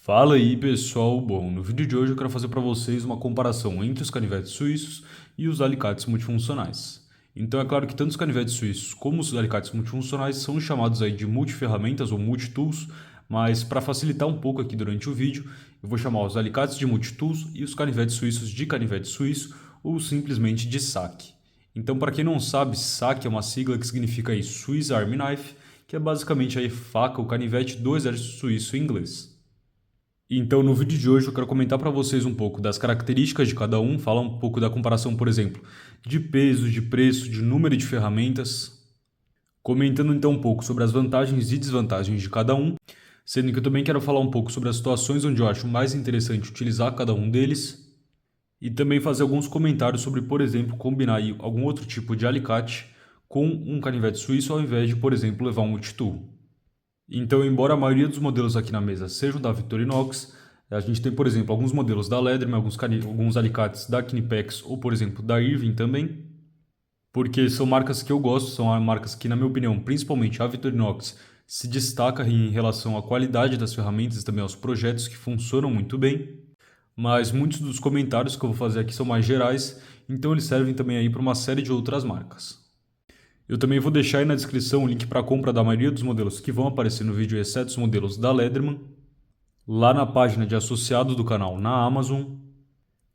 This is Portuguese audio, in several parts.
Fala aí pessoal, bom, no vídeo de hoje eu quero fazer para vocês uma comparação entre os canivetes suíços e os alicates multifuncionais. Então é claro que tanto os canivetes suíços como os alicates multifuncionais são chamados aí de multiferramentas ou multitools, mas para facilitar um pouco aqui durante o vídeo, eu vou chamar os alicates de multitools e os canivetes suíços de canivete suíço ou simplesmente de SAC. Então para quem não sabe, SAC é uma sigla que significa aí Swiss Army Knife, que é basicamente aí faca ou canivete do exército suíço em inglês. Então, no vídeo de hoje eu quero comentar para vocês um pouco das características de cada um, falar um pouco da comparação, por exemplo, de peso, de preço, de número de ferramentas, comentando então um pouco sobre as vantagens e desvantagens de cada um, sendo que eu também quero falar um pouco sobre as situações onde eu acho mais interessante utilizar cada um deles, e também fazer alguns comentários sobre, por exemplo, combinar aí algum outro tipo de alicate com um canivete suíço ao invés de, por exemplo, levar um multitool. Então, embora a maioria dos modelos aqui na mesa sejam da Victorinox, a gente tem, por exemplo, alguns modelos da Leatherman, alguns alicates da Knipex ou, por exemplo, da Irving também, porque são marcas que eu gosto, são marcas que, na minha opinião, principalmente a Victorinox, se destaca em relação à qualidade das ferramentas e também aos projetos que funcionam muito bem. Mas muitos dos comentários que eu vou fazer aqui são mais gerais, então eles servem também aí para uma série de outras marcas. Eu também vou deixar aí na descrição o link para compra da maioria dos modelos que vão aparecer no vídeo, exceto os modelos da Leatherman, lá na página de associados do canal na Amazon,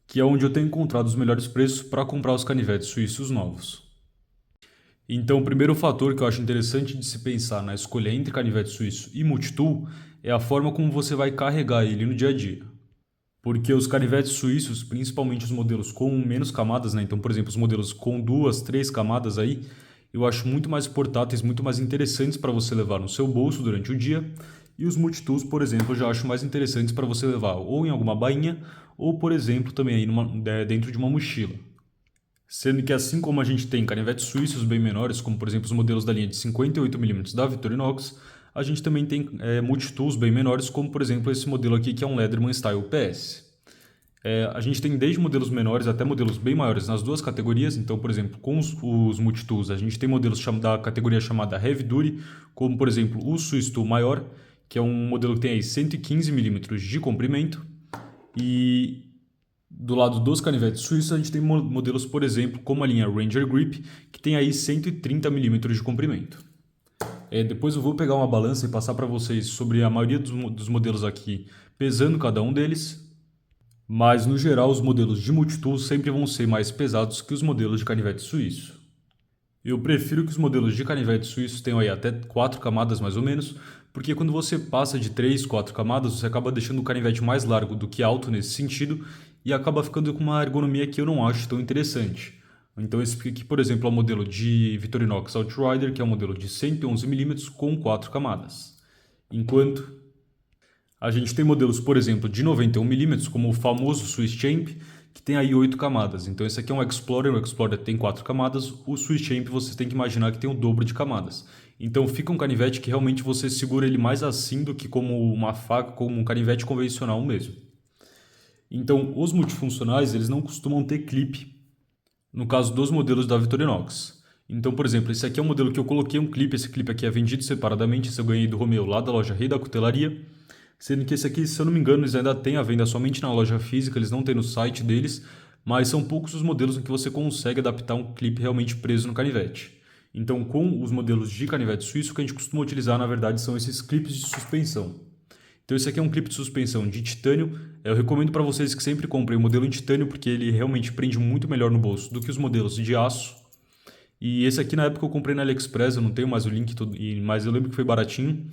que é onde eu tenho encontrado os melhores preços para comprar os canivetes suíços novos. Então, o primeiro fator que eu acho interessante de se pensar na escolha entre canivete suíço e multitool é a forma como você vai carregar ele no dia a dia. Porque os canivetes suíços, principalmente os modelos com menos camadas, né? Então, por exemplo, os modelos com 2, 3 camadas aí, eu acho muito mais portáteis, muito mais interessantes para você levar no seu bolso durante o dia. E os multitools, por exemplo, eu já acho mais interessantes para você levar ou em alguma bainha ou, por exemplo, também aí dentro de uma mochila. Sendo que assim como a gente tem canivetes suíços bem menores, como por exemplo os modelos da linha de 58 mm da Victorinox, a gente também tem multitools bem menores, como por exemplo esse modelo aqui que é um Leatherman Style PS. A gente tem desde modelos menores até modelos bem maiores nas duas categorias. Então, por exemplo, com os multitools, a gente tem modelos da categoria chamada Heavy Duty, como por exemplo o Swiss Tool maior, que é um modelo que tem aí 115 mm de comprimento. E do lado dos canivetes suíços, a gente tem modelos, por exemplo, como a linha Ranger Grip, que tem aí 130 mm de comprimento. Depois eu vou pegar uma balança e passar para vocês sobre a maioria dos modelos aqui, pesando cada um deles. Mas, no geral, os modelos de multitool sempre vão ser mais pesados que os modelos de canivete suíço. Eu prefiro que os modelos de canivete suíço tenham aí até 4 camadas mais ou menos, porque quando você passa de 3, 4 camadas, você acaba deixando o canivete mais largo do que alto nesse sentido e acaba ficando com uma ergonomia que eu não acho tão interessante. Então esse aqui, por exemplo, é o modelo de Victorinox Outrider, que é um modelo de 111 mm com 4 camadas. Enquanto a gente tem modelos, por exemplo, de 91 mm, como o famoso Swiss Champ, que tem aí 8 camadas. Então esse aqui é um Explorer, o Explorer tem 4 camadas, o Swiss Champ você tem que imaginar que tem o dobro de camadas. Então fica um canivete que realmente você segura ele mais assim do que como uma faca, como um canivete convencional mesmo. Então os multifuncionais, eles não costumam ter clipe, no caso dos modelos da Victorinox. Então, por exemplo, esse aqui é um modelo que eu coloquei um clipe, esse clipe aqui é vendido separadamente, esse eu ganhei do Romeu lá da loja Rei da Cutelaria. Sendo que esse aqui, se eu não me engano, eles ainda têm a venda somente na loja física, eles não têm no site deles, mas são poucos os modelos em que você consegue adaptar um clipe realmente preso no canivete. Então, com os modelos de canivete suíço, o que a gente costuma utilizar, na verdade, são esses clipes de suspensão. Então, esse aqui é um clipe de suspensão de titânio. Eu recomendo para vocês que sempre comprem o modelo em titânio, porque ele realmente prende muito melhor no bolso do que os modelos de aço. E esse aqui, na época, eu comprei na AliExpress, eu não tenho mais o link, mas eu lembro que foi baratinho.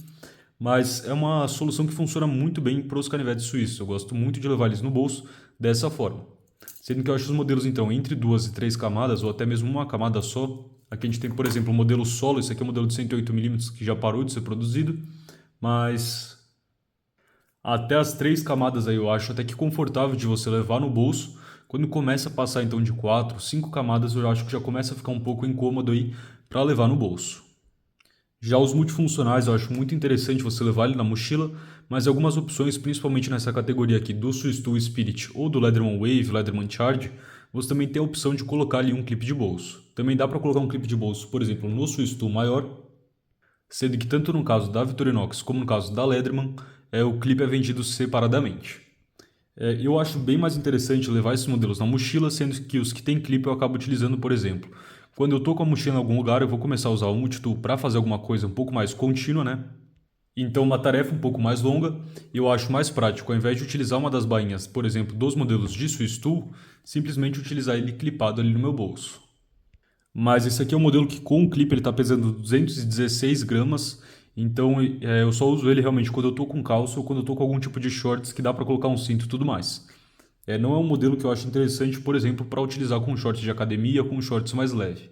Mas é uma solução que funciona muito bem para os canivetes suíços. Eu gosto muito de levar eles no bolso dessa forma. Sendo que eu acho os modelos, então, entre 2 e 3 camadas, ou até mesmo uma camada só. Aqui a gente tem, por exemplo, o modelo solo. Esse aqui é o modelo de 108 mm que já parou de ser produzido. Mas até as 3 camadas aí eu acho até que confortável de você levar no bolso. Quando começa a passar, então, de 4, 5 camadas, eu acho que já começa a ficar um pouco incômodo aí para levar no bolso. Já os multifuncionais eu acho muito interessante você levar ele na mochila, mas algumas opções, principalmente nessa categoria aqui do Swiss Tool Spirit ou do Leatherman Wave, Leatherman Charge, você também tem a opção de colocar ali um clipe de bolso. Também dá para colocar um clipe de bolso, por exemplo, no Swiss Tool maior, sendo que tanto no caso da Victorinox como no caso da Leatherman, o clipe é vendido separadamente. Eu acho bem mais interessante levar esses modelos na mochila, sendo que os que tem clipe eu acabo utilizando, por exemplo. Quando eu estou com a mochila em algum lugar, eu vou começar a usar o multitool para fazer alguma coisa um pouco mais contínua, né? Então, uma tarefa um pouco mais longa, eu acho mais prático, ao invés de utilizar uma das bainhas, por exemplo, dos modelos de Swiss Tool, simplesmente utilizar ele clipado ali no meu bolso. Mas esse aqui é um modelo que com o clipe ele está pesando 216 gramas, então eu só uso ele realmente quando eu estou com calça ou quando eu estou com algum tipo de shorts que dá para colocar um cinto e tudo mais. Não é um modelo que eu acho interessante, por exemplo, para utilizar com shorts de academia, com shorts mais leve.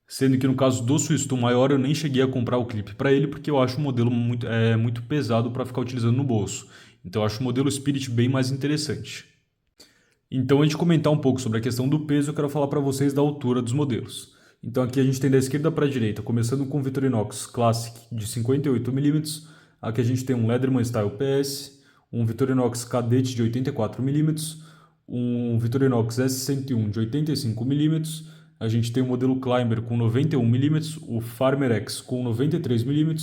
Sendo que no caso do Swiss Tool maior eu nem cheguei a comprar o clipe para ele porque eu acho o modelo muito pesado para ficar utilizando no bolso. Então eu acho o modelo Spirit bem mais interessante. Então, antes de comentar um pouco sobre a questão do peso, eu quero falar para vocês da altura dos modelos. Então, aqui a gente tem da esquerda para a direita, começando com o Victorinox Classic de 58 mm. Aqui a gente tem um Leatherman Style PS, um Victorinox Cadete de 84 mm, um Victorinox S61 de 85 mm. A gente tem o modelo Climber com 91 mm, o Farmer X com 93 mm,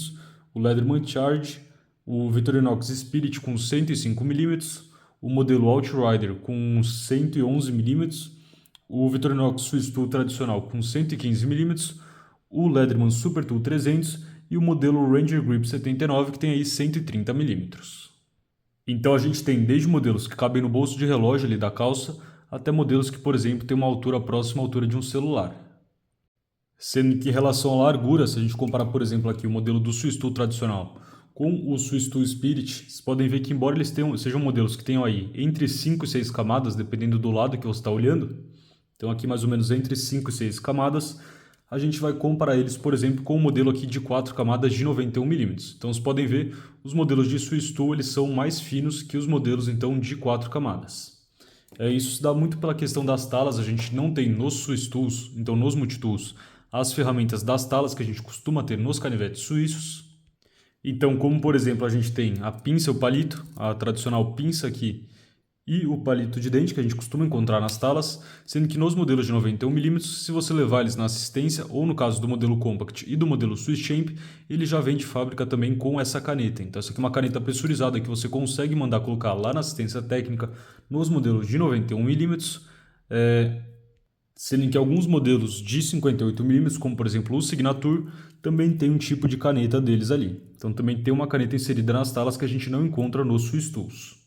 o Leatherman Charge, o Victorinox Spirit com 105 mm, o modelo Outrider com 111 mm, o Victorinox Swiss Tool tradicional com 115 mm, o Leatherman Super Tool 300 e o modelo Ranger Grip 79 que tem aí 130 mm. Então a gente tem desde modelos que cabem no bolso de relógio ali da calça até modelos que, por exemplo, têm uma altura próxima à altura de um celular. Sendo que em relação à largura, se a gente comparar, por exemplo, aqui o modelo do Swiss Tool tradicional com o Swiss Tool Spirit, vocês podem ver que embora eles sejam modelos que tenham aí entre 5 e 6 camadas, dependendo do lado que você está olhando, então aqui mais ou menos entre 5 e 6 camadas, a gente vai comparar eles, por exemplo, com o modelo aqui de 4 camadas de 91 mm. Então vocês podem ver, os modelos de Swiss Tool eles são mais finos que os modelos então de 4 camadas. Isso se dá muito pela questão das talas, a gente não tem nos Swiss Tools, então nos multitools, as ferramentas das talas que a gente costuma ter nos canivetes suíços. Então, como por exemplo, a gente tem a pinça, o palito, a tradicional pinça aqui, e o palito de dente que a gente costuma encontrar nas talas, sendo que nos modelos de 91 mm, se você levar eles na assistência, ou no caso do modelo Compact e do modelo Swiss Champ, ele já vem de fábrica também com essa caneta. Então essa aqui é uma caneta pressurizada que você consegue mandar colocar lá na assistência técnica nos modelos de 91 mm, sendo que alguns modelos de 58 mm, como por exemplo o Signature, também tem um tipo de caneta deles ali. Então também tem uma caneta inserida nas talas que a gente não encontra nos Swiss Tools.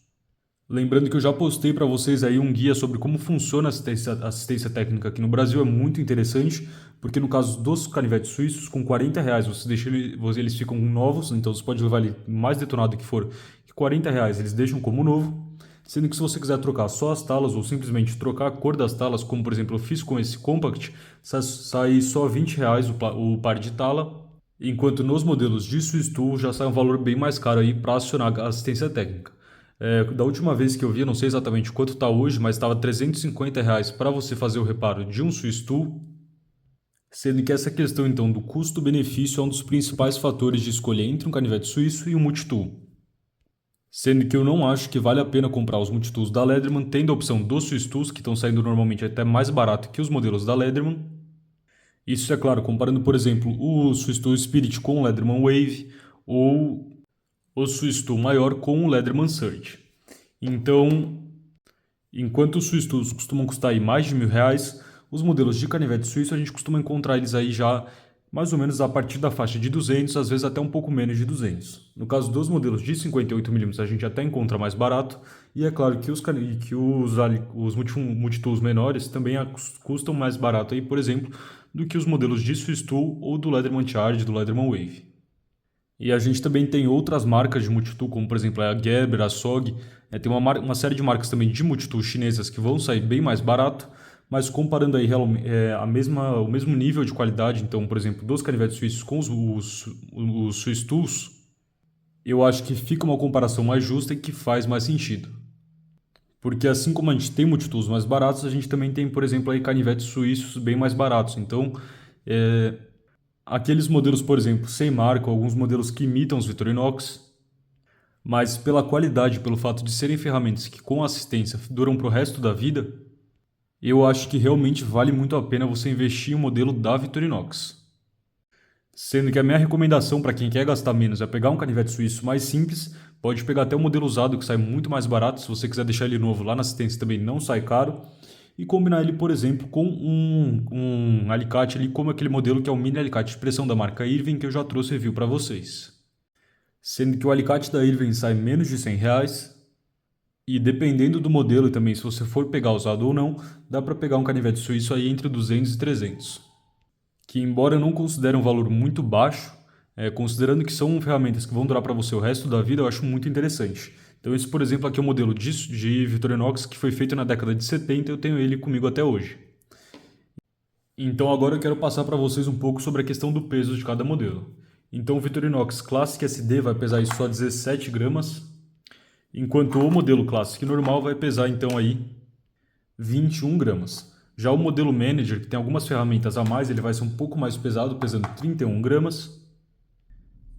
Lembrando que eu já postei para vocês aí um guia sobre como funciona a assistência técnica aqui no Brasil, é muito interessante, porque no caso dos canivetes suíços, com R$ 40 você deixa eles ficam novos, então você pode levar ele mais detonado que for, que R$ 40 eles deixam como novo, sendo que se você quiser trocar só as talas ou simplesmente trocar a cor das talas, como por exemplo eu fiz com esse Compact, sai só R$ 20 o par de tala, enquanto nos modelos de Swiss Tool já sai um valor bem mais caro aí para acionar a assistência técnica. Da última vez que eu vi, não sei exatamente quanto está hoje, mas estava R$ 350 para você fazer o reparo de um Swiss Tool, sendo que essa questão então do custo-benefício é um dos principais fatores de escolha entre um canivete suíço e um multitool. Sendo que eu não acho que vale a pena comprar os multitools da Leatherman, tendo a opção dos Swiss Tools, que estão saindo normalmente até mais barato que os modelos da Leatherman. Isso é claro, comparando por exemplo o Swiss Tool Spirit com o Leatherman Wave, ou o Swiss Tool maior com o Leatherman Surge. Então, enquanto os Swiss Tools costumam custar aí mais de R$ 1.000, os modelos de canivete suíço a gente costuma encontrar eles aí já mais ou menos a partir da faixa de 200, às vezes até um pouco menos de 200. No caso dos modelos de 58 mm a gente até encontra mais barato, e é claro que os multitools menores também custam mais barato aí, por exemplo, do que os modelos de Swiss Tool ou do Leatherman Charge, do Leatherman Wave. E a gente também tem outras marcas de multitool, como por exemplo a Gerber, a SOG. Tem uma série de marcas também de multitool chinesas que vão sair bem mais barato, mas comparando aí o mesmo nível de qualidade, então, por exemplo, dos canivetes suíços com os Swiss Tools, eu acho que fica uma comparação mais justa e que faz mais sentido. Porque assim como a gente tem multitools mais baratos, a gente também tem, por exemplo, aí canivetes suíços bem mais baratos. Então, aqueles modelos, por exemplo, sem marca, alguns modelos que imitam os Victorinox, mas pela qualidade, pelo fato de serem ferramentas que com assistência duram para o resto da vida, eu acho que realmente vale muito a pena você investir em um modelo da Victorinox. Sendo que a minha recomendação para quem quer gastar menos é pegar um canivete suíço mais simples, Pode pegar até o modelo usado que sai muito mais barato, se você quiser deixar ele novo lá na assistência também não sai caro. E combinar ele, por exemplo, com um alicate ali, como aquele modelo que é o mini alicate de pressão da marca Irving, que eu já trouxe review para vocês. Sendo que o alicate da Irving sai menos de R$ 100, e dependendo do modelo também, se você for pegar usado ou não, dá para pegar um canivete suíço aí entre 200 e 300. Que embora eu não considere um valor muito baixo, considerando que são ferramentas que vão durar para você o resto da vida, eu acho muito interessante. Então esse, por exemplo, aqui é o modelo de Victorinox que foi feito na década de 70 e eu tenho ele comigo até hoje. Então agora eu quero passar para vocês um pouco sobre a questão do peso de cada modelo. Então o Victorinox Classic SD vai pesar aí só 17 gramas, enquanto o modelo Classic normal vai pesar então aí 21 gramas. Já o modelo Manager, que tem algumas ferramentas a mais, ele vai ser um pouco mais pesado, pesando 31 gramas.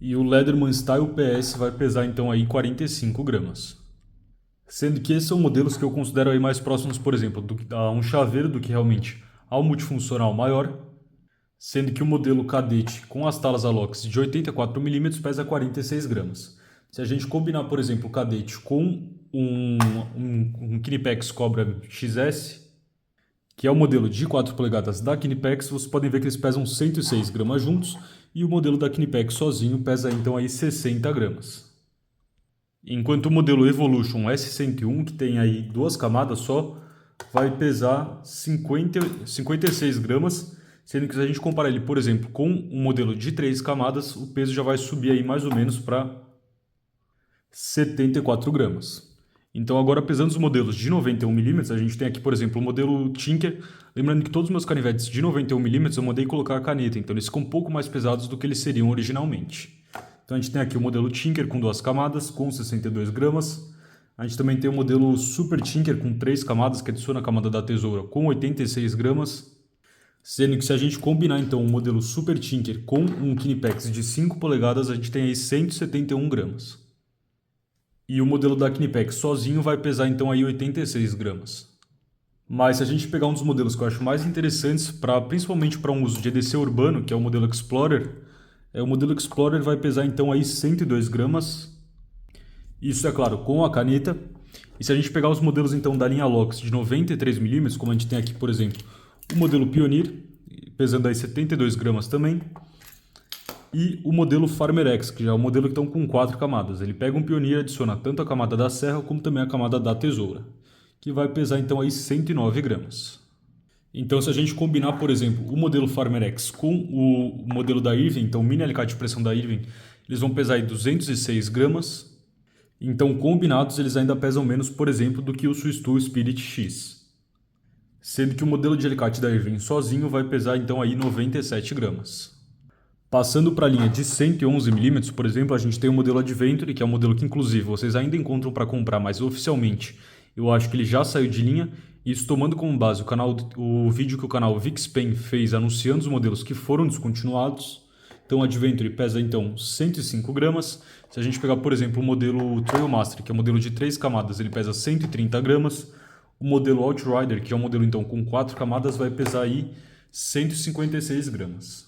E o Leatherman Style PS vai pesar então aí 45 gramas. Sendo que esses são modelos que eu considero aí mais próximos, por exemplo, a um chaveiro do que realmente ao multifuncional maior. Sendo que o modelo Cadete com as talas Alox de 84 mm pesa 46 gramas. Se a gente combinar, por exemplo, o Cadete com um Knipex Cobra XS, que é o modelo de 4 polegadas da Knipex, vocês podem ver que eles pesam 106 gramas juntos, e o modelo da Knipex sozinho pesa então aí 60 gramas. Enquanto o modelo Evolution S101, que tem aí 2 camadas só, vai pesar 56 gramas, sendo que se a gente comparar ele, por exemplo, com um modelo de 3 camadas, o peso já vai subir aí mais ou menos para 74 gramas. Então agora pesando os modelos de 91mm, a gente tem aqui, por exemplo, o modelo Tinker. Lembrando que todos os meus canivetes de 91mm eu mandei colocar a caneta, então eles ficam um pouco mais pesados do que eles seriam originalmente. Então a gente tem aqui o modelo Tinker com 2 camadas, com 62 gramas. A gente também tem o modelo Super Tinker com 3 camadas, que adiciona a camada da tesoura, com 86 gramas. Sendo que se a gente combinar então o modelo Super Tinker com um Knipex de 5 polegadas, a gente tem aí 171 gramas. E o modelo da Knipex sozinho vai pesar então aí 86 gramas. Mas se a gente pegar um dos modelos que eu acho mais interessantes, principalmente para um uso de EDC urbano, que é o modelo Explorer, o modelo Explorer vai pesar então aí 102 gramas. Isso é claro, com a caneta. E se a gente pegar os modelos então da linha Alox de 93mm, como a gente tem aqui, por exemplo, o modelo Pioneer, pesando aí 72 gramas também. E o modelo Farmer X, que já é o modelo que estão com 4 camadas. Ele pega um Pioneer e adiciona tanto a camada da serra como também a camada da tesoura, que vai pesar então aí 109 gramas. Então se a gente combinar, por exemplo, o modelo Farmer X com o modelo da Irving, então o mini alicate de pressão da Irving, eles vão pesar aí 206 gramas. Então combinados eles ainda pesam menos, por exemplo, do que o Swiss Tool Spirit X. Sendo que o modelo de alicate da Irving sozinho vai pesar então aí 97 gramas. Passando para a linha de 111mm, por exemplo, a gente tem o modelo Adventure, que é um modelo que inclusive vocês ainda encontram para comprar, mas oficialmente eu acho que ele já saiu de linha. Isso tomando como base o vídeo que o canal VixPen fez anunciando os modelos que foram descontinuados. Então o Adventure pesa então 105 gramas. Se a gente pegar, por exemplo, o modelo Trailmaster, que é um modelo de 3 camadas, ele pesa 130 gramas. O modelo Outrider, que é um modelo então com 4 camadas, vai pesar aí 156 gramas.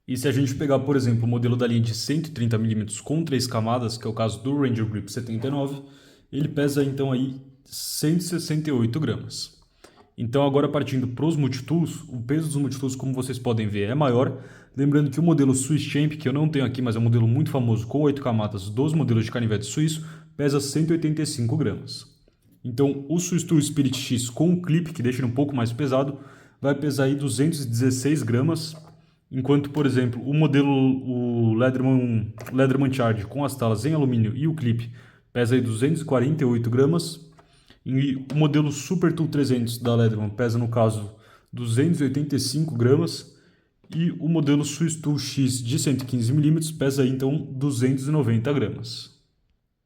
E se a gente pegar, por exemplo, o modelo da linha de 130mm com 3 camadas, que é o caso do Ranger Grip 79, ele pesa então aí 168 gramas. Então agora partindo para os multitools, o peso dos multitools, como vocês podem ver, é maior. Lembrando que o modelo Swiss Champ, que eu não tenho aqui, mas é um modelo muito famoso com 8 camadas dos modelos de canivete suíço, pesa 185 gramas. Então o Swiss Tool Spirit X com o clipe, que deixa ele um pouco mais pesado, vai pesar aí 216 gramas. Enquanto, por exemplo, o Leatherman Charge com as talas em alumínio e o clipe pesa aí 248 gramas. E o modelo Super Tool 300 da Leatherman pesa, no caso, 285 gramas. E o modelo Swiss Tool X de 115mm pesa aí, então 290 gramas.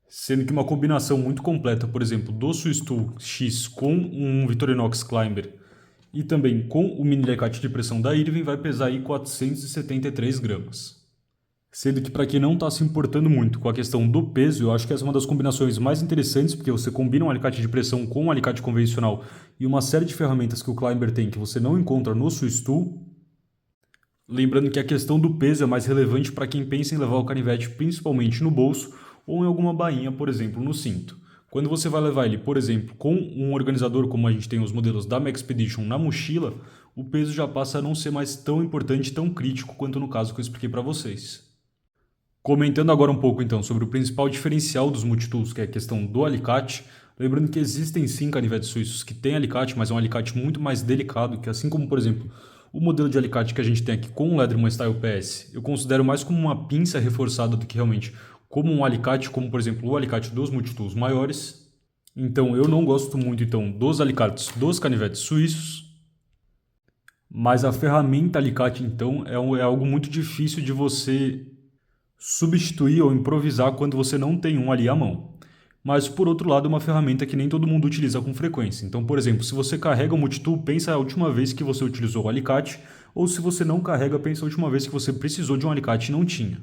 Sendo que uma combinação muito completa, por exemplo, do Swiss Tool X com um Victorinox Climber e também com o mini alicate de pressão da Irving vai pesar aí 473 gramas. Sendo que para quem não está se importando muito com a questão do peso, eu acho que essa é uma das combinações mais interessantes, porque você combina um alicate de pressão com um alicate convencional e uma série de ferramentas que o Climber tem que você não encontra no Swiss Tool. Lembrando que a questão do peso é mais relevante para quem pensa em levar o canivete principalmente no bolso ou em alguma bainha, por exemplo, no cinto. Quando você vai levar ele, por exemplo, com um organizador, como a gente tem os modelos da Maxpedition na mochila, o peso já passa a não ser mais tão importante, tão crítico quanto no caso que eu expliquei para vocês. Comentando agora um pouco então sobre o principal diferencial dos multitools, que é a questão do alicate, lembrando que existem sim canivetes suíços que têm alicate, mas é um alicate muito mais delicado, que assim como, por exemplo, o modelo de alicate que a gente tem aqui com o Leatherman Style PS, eu considero mais como uma pinça reforçada do que realmente como um alicate, como por exemplo o alicate dos multitools maiores. Então eu não gosto muito então dos alicates dos canivetes suíços, mas a ferramenta alicate então é algo muito difícil de você substituir ou improvisar quando você não tem um ali à mão. Mas, por outro lado, é uma ferramenta que nem todo mundo utiliza com frequência. Então, por exemplo, se você carrega o multitool, pensa a última vez que você utilizou o alicate, ou se você não carrega, pensa a última vez que você precisou de um alicate e não tinha.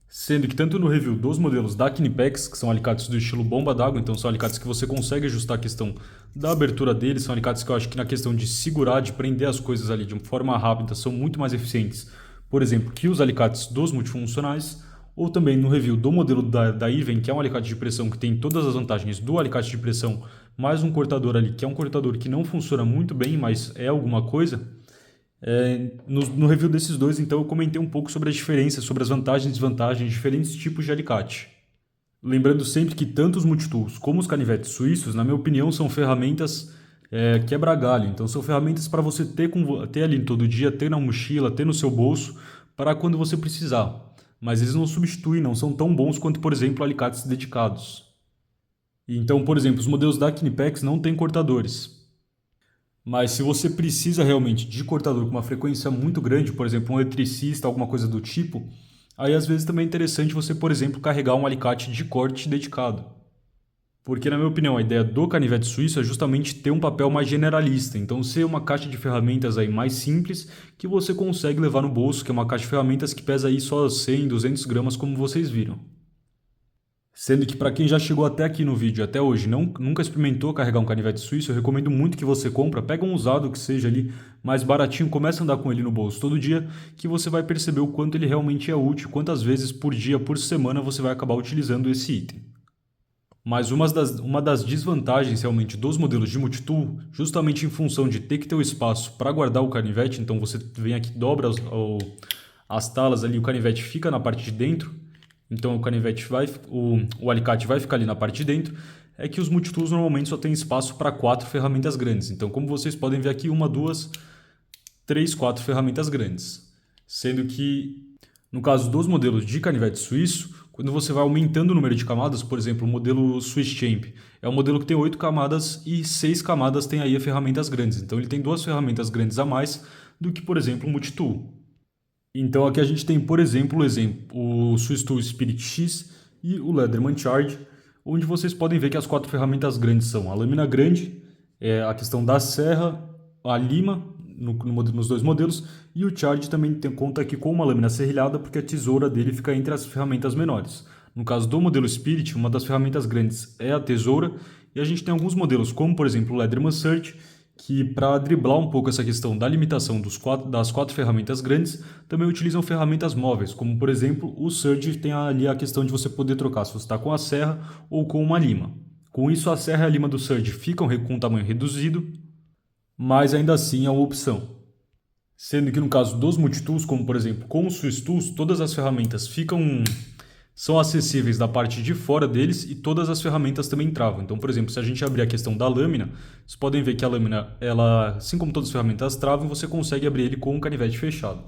Sendo que tanto no review dos modelos da Knipex, que são alicates do estilo bomba d'água, então são alicates que você consegue ajustar a questão da abertura deles, são alicates que eu acho que na questão de segurar, de prender as coisas ali de uma forma rápida, são muito mais eficientes, por exemplo, que os alicates dos multifuncionais, ou também no review do modelo da Even, que é um alicate de pressão que tem todas as vantagens do alicate de pressão, mais um cortador ali, que é um cortador que não funciona muito bem, mas é alguma coisa. No review desses dois, então, eu comentei um pouco sobre as diferenças, sobre as vantagens e desvantagens de diferentes tipos de alicate. Lembrando sempre que tanto os multitools como os canivetes suíços, na minha opinião, são ferramentas quebra-galho. Então, são ferramentas para você ter ali todo dia, ter na mochila, ter no seu bolso, para quando você precisar. Mas eles não substituem, não são tão bons quanto, por exemplo, alicates dedicados. Então, por exemplo, os modelos da Knipex não têm cortadores. Mas se você precisa realmente de cortador com uma frequência muito grande, por exemplo, um eletricista, alguma coisa do tipo, aí às vezes também é interessante você, por exemplo, carregar um alicate de corte dedicado. Porque, na minha opinião, a ideia do canivete suíço é justamente ter um papel mais generalista. Então, ser uma caixa de ferramentas aí mais simples que você consegue levar no bolso, que é uma caixa de ferramentas que pesa aí só 100, 200 gramas, como vocês viram. Sendo que para quem já chegou até aqui no vídeo, até hoje, nunca experimentou carregar um canivete suíço, eu recomendo muito que você pega um usado que seja ali mais baratinho, comece a andar com ele no bolso todo dia, que você vai perceber o quanto ele realmente é útil, quantas vezes por dia, por semana você vai acabar utilizando esse item. Mas uma das desvantagens realmente dos modelos de multitool, justamente em função de ter que ter o espaço para guardar o canivete, então você vem aqui, dobra as talas ali, o canivete fica na parte de dentro, então o alicate vai ficar ali na parte de dentro, é que os multitools normalmente só tem espaço para 4 ferramentas grandes. Então, como vocês podem ver aqui, 1, 2, 3, 4 ferramentas grandes. Sendo que, no caso dos modelos de canivete suíço, quando você vai aumentando o número de camadas, por exemplo, o modelo Swiss Champ é um modelo que tem 8 camadas e 6 camadas tem aí ferramentas grandes. Então, ele tem 2 ferramentas grandes a mais do que, por exemplo, um multitool. Então aqui a gente tem, por exemplo, o Swiss Tool Spirit X e o Leatherman Charge, onde vocês podem ver que as 4 ferramentas grandes são a lâmina grande, a questão da serra, a lima, nos dois modelos, e o Charge também conta aqui com uma lâmina serrilhada, porque a tesoura dele fica entre as ferramentas menores. No caso do modelo Spirit, uma das ferramentas grandes é a tesoura, e a gente tem alguns modelos, como por exemplo o Leatherman Surge, que para driblar um pouco essa questão da limitação das 4 ferramentas grandes, também utilizam ferramentas móveis, como por exemplo o Surge tem ali a questão de você poder trocar se você está com a serra ou com uma lima. Com isso, a serra e a lima do Surge ficam com um tamanho reduzido, mas ainda assim é uma opção. Sendo que no caso dos multitools, como por exemplo com os Swiss Tools, todas as ferramentas são acessíveis da parte de fora deles e todas as ferramentas também travam. Então, por exemplo, se a gente abrir a questão da lâmina, vocês podem ver que a lâmina, assim como todas as ferramentas travam, você consegue abrir ele com um canivete fechado.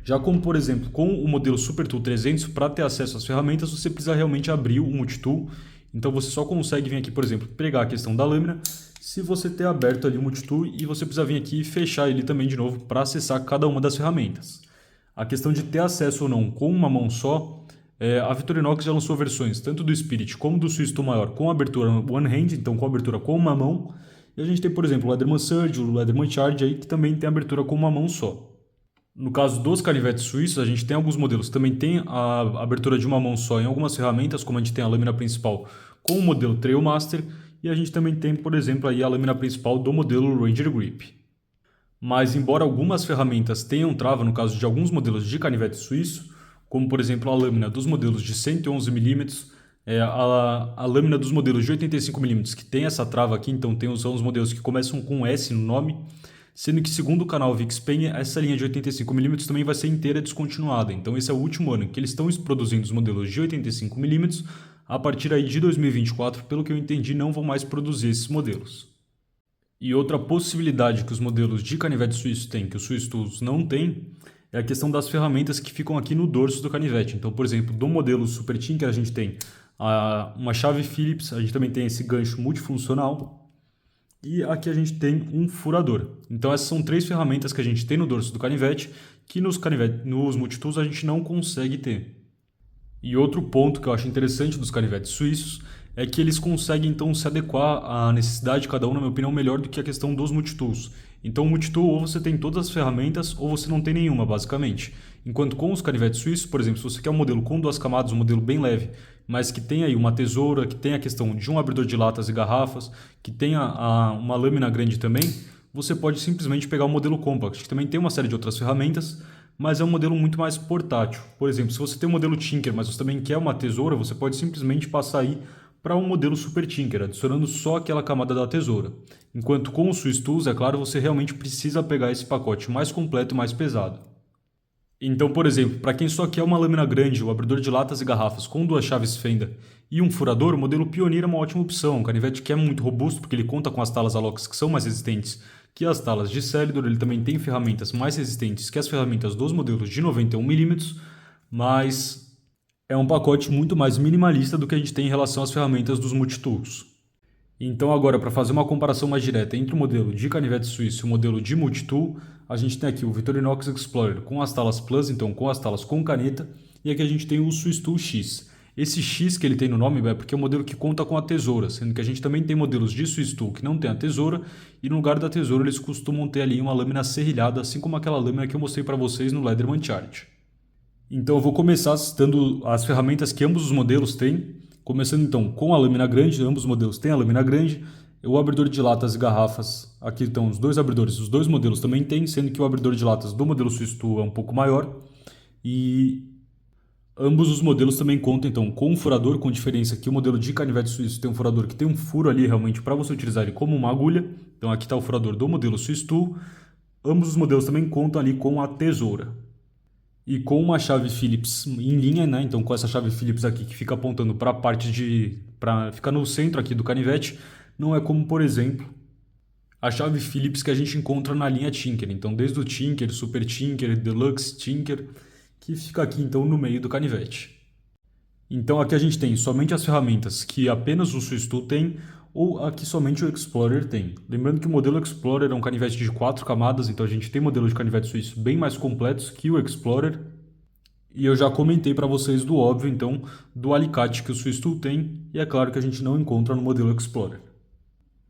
Já como, por exemplo, com o modelo Super Tool 300, para ter acesso às ferramentas, você precisa realmente abrir o multitool. Então, você só consegue vir aqui, por exemplo, pegar a questão da lâmina, se você ter aberto ali o multitool, e você precisa vir aqui e fechar ele também de novo para acessar cada uma das ferramentas. A questão de ter acesso ou não com uma mão só, a Victorinox já lançou versões tanto do Spirit como do Swiss Tool maior com abertura one hand, então com abertura com uma mão. E a gente tem, por exemplo, o Leatherman Surge, o Leatherman Charge aí, que também tem abertura com uma mão só. No caso dos canivetes suíços, a gente tem alguns modelos que também tem a abertura de uma mão só em algumas ferramentas, como a gente tem a lâmina principal com o modelo Trailmaster, e a gente também tem, por exemplo, aí a lâmina principal do modelo Ranger Grip. Mas embora algumas ferramentas tenham trava no caso de alguns modelos de canivete suíço, como por exemplo a lâmina dos modelos de 111 mm, A lâmina dos modelos de 85mm que tem essa trava aqui, então são os modelos que começam com S no nome, sendo que segundo o canal VixPen, essa linha de 85mm também vai ser inteira descontinuada. Então esse é o último ano que eles estão produzindo os modelos de 85mm, a partir aí de 2024, pelo que eu entendi, não vão mais produzir esses modelos. E outra possibilidade que os modelos de canivete suíço têm, que os Swiss Tools não têm, é a questão das ferramentas que ficam aqui no dorso do canivete. Então, por exemplo, do modelo Super Tinker a gente tem uma chave Phillips, a gente também tem esse gancho multifuncional e aqui a gente tem um furador. Então essas são 3 ferramentas que a gente tem no dorso do canivete que nos multitools a gente não consegue ter. E outro ponto que eu acho interessante dos canivetes suíços é que eles conseguem então se adequar à necessidade de cada um, na minha opinião, melhor do que a questão dos multitools. Então o multitool ou você tem todas as ferramentas ou você não tem nenhuma, basicamente. Enquanto com os canivetes suíços, por exemplo, se você quer um modelo com 2 camadas, um modelo bem leve, mas que tem aí uma tesoura, que tem a questão de um abridor de latas e garrafas, que tenha uma lâmina grande também, você pode simplesmente pegar o modelo Compact, que também tem uma série de outras ferramentas, mas é um modelo muito mais portátil. Por exemplo, se você tem um modelo Tinker, mas você também quer uma tesoura, você pode simplesmente passar aí para um modelo Super Tinker, adicionando só aquela camada da tesoura. Enquanto com o Swiss Tools, é claro, você realmente precisa pegar esse pacote mais completo e mais pesado. Então, por exemplo, para quem só quer uma lâmina grande, o abridor de latas e garrafas com 2 chaves fenda e um furador, o modelo Pioneer é uma ótima opção. Um canivete que é muito robusto, porque ele conta com as talas Alox que são mais resistentes que as talas de Celidor. Ele também tem ferramentas mais resistentes que as ferramentas dos modelos de 91mm, mas é um pacote muito mais minimalista do que a gente tem em relação às ferramentas dos multitools. Então agora, para fazer uma comparação mais direta entre o modelo de canivete suíço e o modelo de multitool, a gente tem aqui o Victorinox Explorer com as talas Plus, então com as talas com caneta, e aqui a gente tem o Swiss Tool X. Esse X que ele tem no nome é porque é o modelo que conta com a tesoura, sendo que a gente também tem modelos de Swiss Tool que não tem a tesoura, e no lugar da tesoura eles costumam ter ali uma lâmina serrilhada, assim como aquela lâmina que eu mostrei para vocês no Leatherman Chart. Então eu vou começar citando as ferramentas que ambos os modelos têm, começando então com a lâmina grande. Ambos os modelos têm a lâmina grande, o abridor de latas e garrafas, aqui estão os 2 abridores, os 2 modelos também têm, sendo que o abridor de latas do modelo Swiss Tool é um pouco maior, e ambos os modelos também contam então com um furador, com diferença que o modelo de canivete suíço tem um furador que tem um furo ali realmente para você utilizar ele como uma agulha. Então aqui está o furador do modelo Swiss Tool. Ambos os modelos também contam ali com a tesoura. E com uma chave Phillips em linha, né? Então com essa chave Phillips aqui que fica apontando para a parte para ficar no centro aqui do canivete, não é como, por exemplo, a chave Phillips que a gente encontra na linha Tinker. Então desde o Tinker, Super Tinker, Deluxe Tinker, que fica aqui então no meio do canivete. Então aqui a gente tem somente as ferramentas que apenas o Swiss Tool tem, ou aqui somente o Explorer tem. Lembrando que o modelo Explorer é um canivete de 4 camadas, então a gente tem modelos de canivete suíço bem mais completos que o Explorer. E eu já comentei para vocês do óbvio, então, do alicate que o Swiss Tool tem, e é claro que a gente não encontra no modelo Explorer.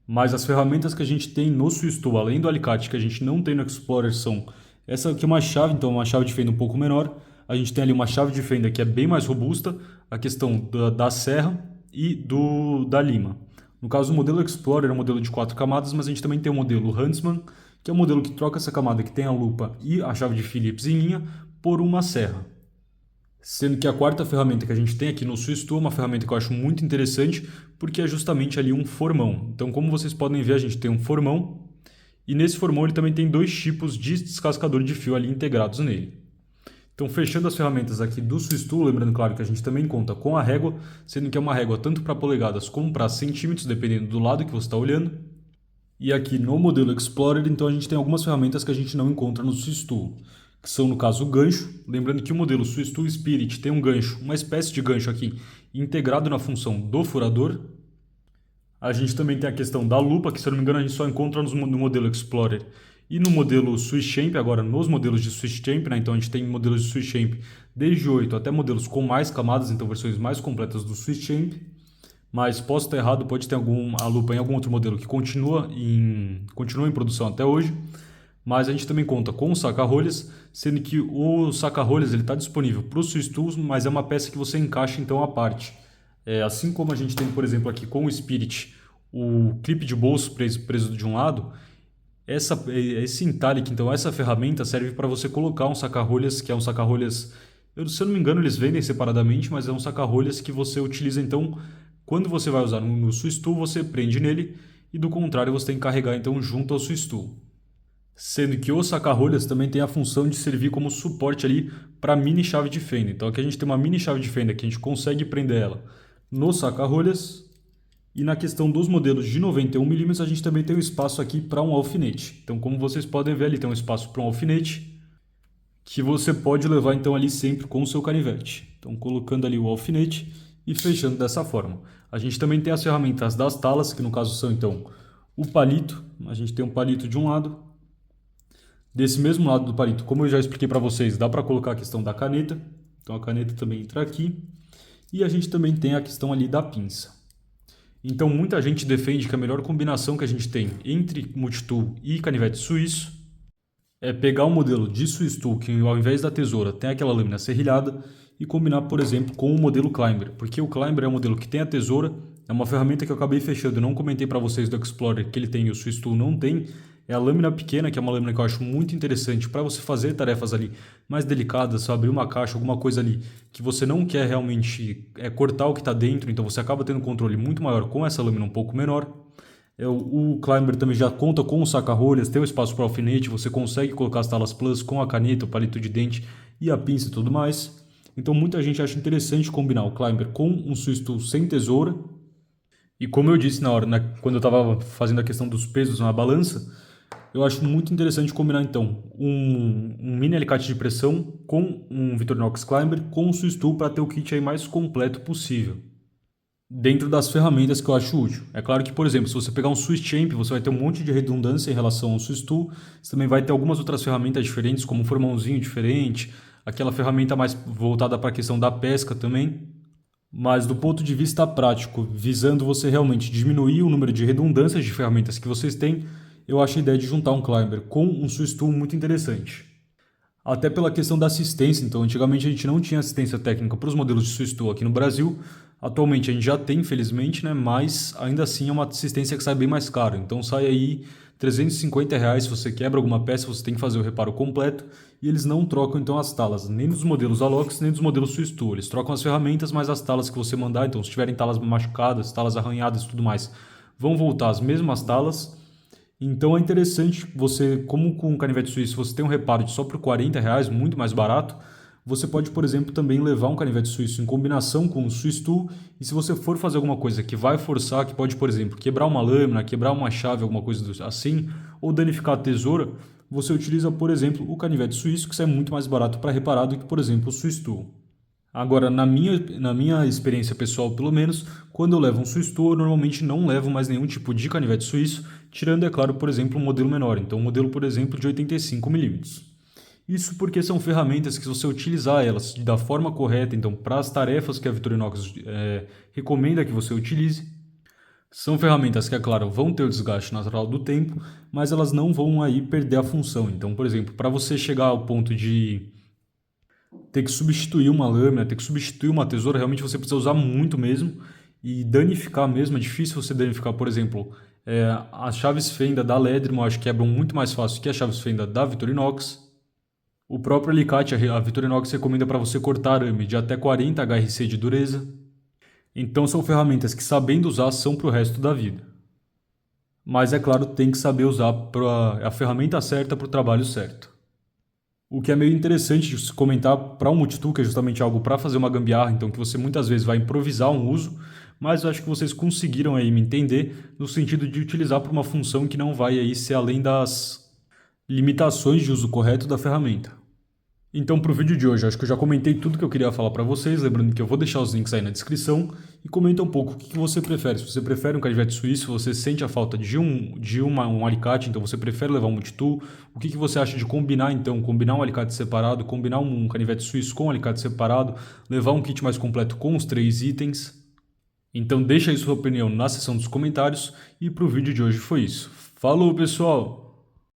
Mas as ferramentas que a gente tem no Swiss Tool, além do alicate que a gente não tem no Explorer, são essa aqui é uma chave, então uma chave de fenda um pouco menor. A gente tem ali uma chave de fenda que é bem mais robusta, a questão da serra e da lima. No caso, o modelo Explorer é um modelo de 4 camadas, mas a gente também tem o modelo Huntsman, que é um modelo que troca essa camada que tem a lupa e a chave de Phillips em linha por uma serra. Sendo que a quarta ferramenta que a gente tem aqui no Swiss Tool é uma ferramenta que eu acho muito interessante, porque é justamente ali um formão. Então, como vocês podem ver, a gente tem um formão, e nesse formão ele também tem 2 tipos de descascador de fio ali integrados nele. Então, fechando as ferramentas aqui do Swiss Tool, lembrando, claro, que a gente também conta com a régua, sendo que é uma régua tanto para polegadas como para centímetros, dependendo do lado que você está olhando. E aqui no modelo Explorer, então, a gente tem algumas ferramentas que a gente não encontra no Swiss Tool, que são, no caso, o gancho. Lembrando que o modelo Swiss Tool Spirit tem um gancho, uma espécie de gancho aqui, integrado na função do furador. A gente também tem a questão da lupa, que, se eu não me engano, a gente só encontra no modelo Explorer e no modelo Swiss Champ. Agora, nos modelos de Swiss Champ, né? Então a gente tem modelos de Swiss Champ desde 8 até modelos com mais camadas, então versões mais completas do Swiss Champ. Mas posso estar errado, pode ter a lupa em algum outro modelo que continua em produção até hoje. Mas a gente também conta com o saca-rolhas, sendo que o saca-rolhas está disponível para os Swiss Tools, mas é uma peça que você encaixa então à parte. Assim como a gente tem, por exemplo, aqui com o Spirit, o clipe de bolso preso de um lado, esse entalhe, então essa ferramenta serve para você colocar um saca-rolhas, que é um saca-rolhas Se eu não me engano, eles vendem separadamente, mas é um saca-rolhas que você utiliza então quando você vai usar no Swiss Tool, você prende nele e do contrário você tem que carregar então junto ao Swiss Tool. Sendo que o saca-rolhas também tem a função de servir como suporte ali para mini chave de fenda. Então aqui a gente tem uma mini chave de fenda que a gente consegue prender ela no saca-rolhas. E na questão dos modelos de 91mm, a gente também tem um espaço aqui para um alfinete. Então, como vocês podem ver ali, tem um espaço para um alfinete que você pode levar então ali sempre com o seu canivete. Então, colocando ali o alfinete e fechando dessa forma. A gente também tem as ferramentas das talas, que no caso são então o palito. A gente tem um palito de um lado. Desse mesmo lado do palito, como eu já expliquei para vocês, dá para colocar a questão da caneta. Então, a caneta também entra aqui. E a gente também tem a questão ali da pinça. Então, muita gente defende que a melhor combinação que a gente tem entre multitool e canivete suíço é pegar um modelo de Swiss Tool que ao invés da tesoura tem aquela lâmina serrilhada e combinar, por exemplo, com o modelo Climber, porque o Climber é um modelo que tem a tesoura, é uma ferramenta que eu acabei fechando, eu não comentei para vocês do Explorer que ele tem e o Swiss Tool não tem, é a lâmina pequena, que é uma lâmina que eu acho muito interessante para você fazer tarefas ali mais delicadas, abrir uma caixa, alguma coisa ali que você não quer realmente cortar o que está dentro, então você acaba tendo um controle muito maior com essa lâmina um pouco menor. O Climber também já conta com o saca-rolhas, tem o espaço para alfinete, você consegue colocar as talas plus com a caneta, o palito de dente e a pinça e tudo mais. Então muita gente acha interessante combinar o Climber com um Swiss Tool sem tesoura. E como eu disse na hora, quando eu estava fazendo a questão dos pesos na balança, eu acho muito interessante combinar então um mini alicate de pressão com um Victorinox Climber com um Swiss Tool para ter o kit aí mais completo possível dentro das ferramentas que eu acho útil. É claro que, por exemplo, se você pegar um Swiss Champ, você vai ter um monte de redundância em relação ao Swiss Tool. Você também vai ter algumas outras ferramentas diferentes, como um formãozinho diferente, aquela ferramenta mais voltada para a questão da pesca também. Mas do ponto de vista prático, visando você realmente diminuir o número de redundâncias de ferramentas que vocês têm, eu acho a ideia de juntar um Climber com um Swiss Tool muito interessante. Até pela questão da assistência, então antigamente a gente não tinha assistência técnica para os modelos de Swiss Tool aqui no Brasil. Atualmente a gente já tem, infelizmente, né? Mas ainda assim é uma assistência que sai bem mais caro. Então sai aí R$ 350 se você quebra alguma peça, você tem que fazer o reparo completo. E eles não trocam então as talas, nem dos modelos Alox, nem dos modelos Swiss Tool. Eles trocam as ferramentas, mas as talas que você mandar, então se tiverem talas machucadas, talas arranhadas e tudo mais, vão voltar as mesmas talas. Então é interessante você, como com o canivete suíço você tem um reparo de só por R$ 40, muito mais barato, você pode, por exemplo, também levar um canivete suíço em combinação com o Swiss Tool e se você for fazer alguma coisa que vai forçar, que pode, por exemplo, quebrar uma lâmina, quebrar uma chave, alguma coisa assim, ou danificar a tesoura, você utiliza, por exemplo, o canivete suíço, que sai muito mais barato para reparar do que, por exemplo, o Swiss Tool. Agora, na minha experiência pessoal, pelo menos, quando eu levo um Swiss Tool, eu normalmente não levo mais nenhum tipo de canivete suíço, tirando, é claro, por exemplo, um modelo menor. Então, um modelo, por exemplo, de 85mm. Isso porque são ferramentas que, se você utilizar elas da forma correta, então, para as tarefas que a Victorinox recomenda que você utilize, são ferramentas que, é claro, vão ter o desgaste natural do tempo, mas elas não vão aí perder a função. Então, por exemplo, para você chegar ao ponto de ter que substituir uma lâmina, ter que substituir uma tesoura, realmente você precisa usar muito mesmo e danificar mesmo. É difícil você danificar, por exemplo, as chaves fenda da Ledrimo, acho que quebram muito mais fácil que as chaves fenda da Victorinox. O próprio alicate, a Victorinox recomenda para você cortar arame de até 40 HRC de dureza. Então são ferramentas que, sabendo usar, são para o resto da vida. Mas é claro, tem que saber usar a ferramenta certa para o trabalho certo. O que é meio interessante de se comentar para um multitool, que é justamente algo para fazer uma gambiarra, então que você muitas vezes vai improvisar um uso, mas eu acho que vocês conseguiram aí me entender no sentido de utilizar para uma função que não vai aí ser além das limitações de uso correto da ferramenta. Então, para o vídeo de hoje, acho que eu já comentei tudo que eu queria falar para vocês, lembrando que eu vou deixar os links aí na descrição, e comenta um pouco o que você prefere. Se você prefere um canivete suíço, você sente a falta de um alicate, então você prefere levar um multitool, o que você acha de combinar, então, combinar um alicate separado, combinar um canivete suíço com um alicate separado, levar um kit mais completo com os 3 itens. Então deixa aí sua opinião na seção dos comentários, e para o vídeo de hoje foi isso. Falou, pessoal!